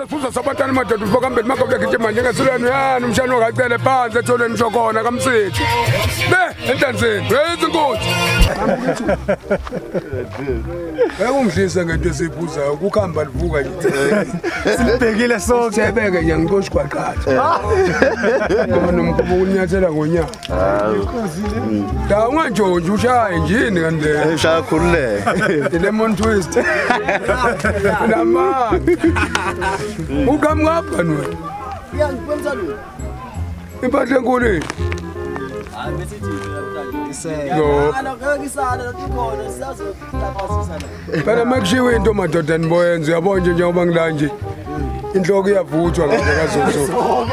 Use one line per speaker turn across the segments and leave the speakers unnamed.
Sesifuza sabatana madoda ufokambe makobya kithi manje ngesilweni yana umshana ongacele phansi etholeni shokhona kamsithi. Entanzeni, izinkosi. Ungidlisa ngento esiphuzayo ukuhamba livuka nje.
Sibhekile sonke.
Sebeke nje ngixoshi kwaqhatha. Ngoba nomkubo unyathela ngonyaka. Da unganjonje ushaye njini kanti.
Ushaya khululeke.
Lemon twist. Nama. Ukamngapha nwe.
Ngikwenza lo.
Impahla enkulu.
Hayi bese ithi
Yo.
Ngisala lokukhona siyazophasisa la.
Phela makushiwe into madoda niboyenza uyabona nje njengoba ngilanje. Inhloko iyavuthwa ngakazozo.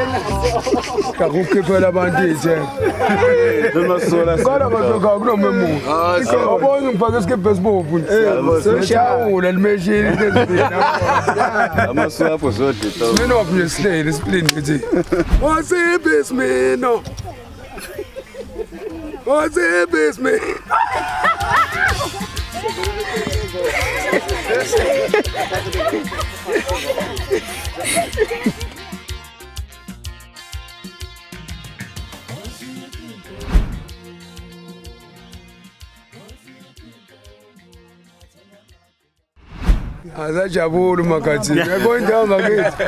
Kakukhiphela abantu ithe.
Nomasola.
Kodwa badokha kunomemulo. Yabona ngifake isikebhe esibovu. Seshawula limeshini lezibina.
Amasola apho zodita.
Smino nje sihlele isiplini ngithi. Wasiphi Smino? Wasiphi Smino? Azajabula makathi. Yabo indawo ngakithi.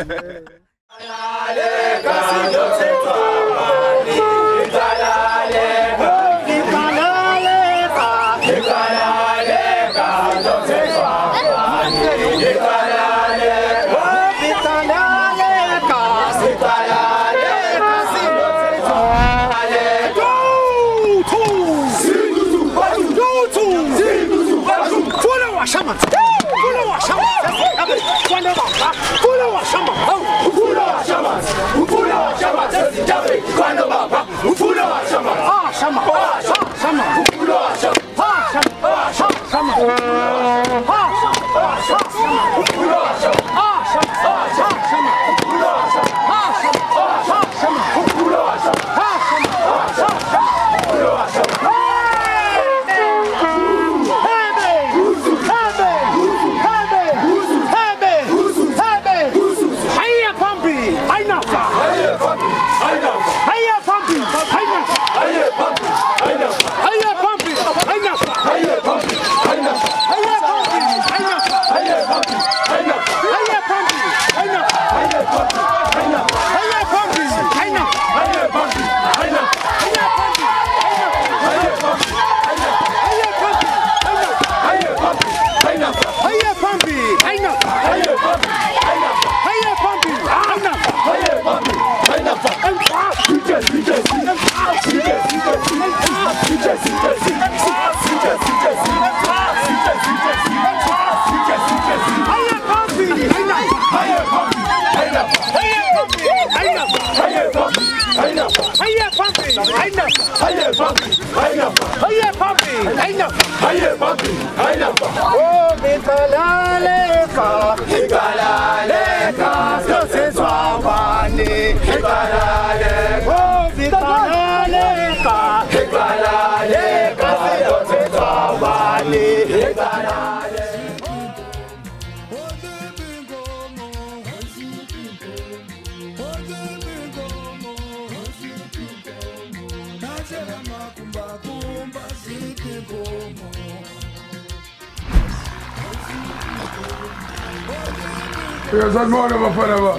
Sanibona bafana ba.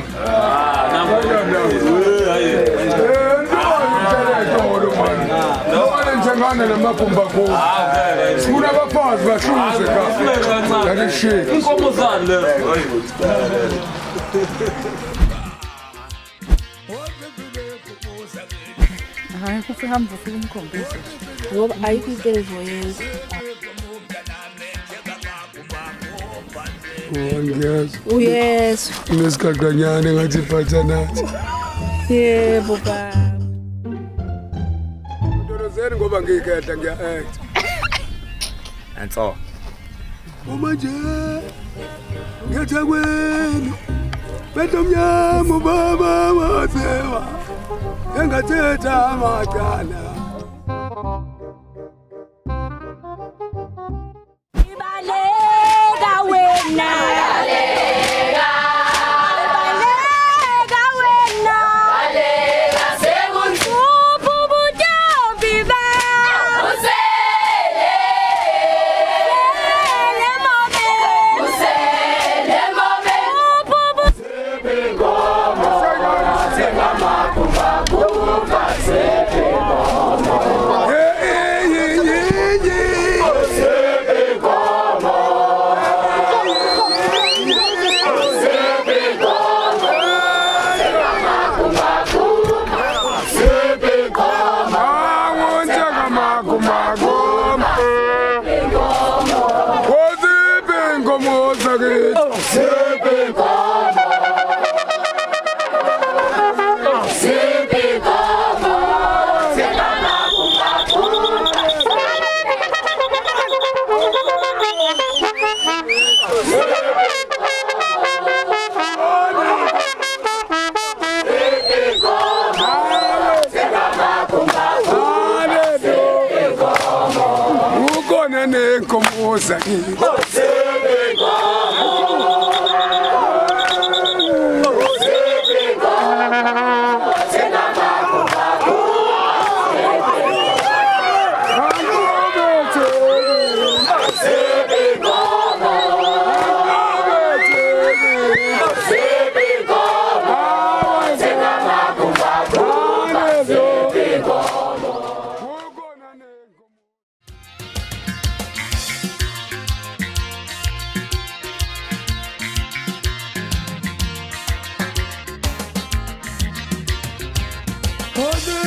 Njengane lemagumba khona. Sifuna abafazi bahluze ka. Yali shit.
Inkomo zani le?
Hayi kufihamba ufika umkhombisa. Ngoba ayikho into ezoyenza.
Yes. Nesikaganyane ngathi phatha nathi.
Yebo baba.
Ndolozeni ngoba ngikhetha ngiya-act.
Anso.
Uma nje ngeThekwini bethu mnyama baba wazewa engathetha amacala.
Ibaleka wena. Ibaleka.
Woza nini? Oh,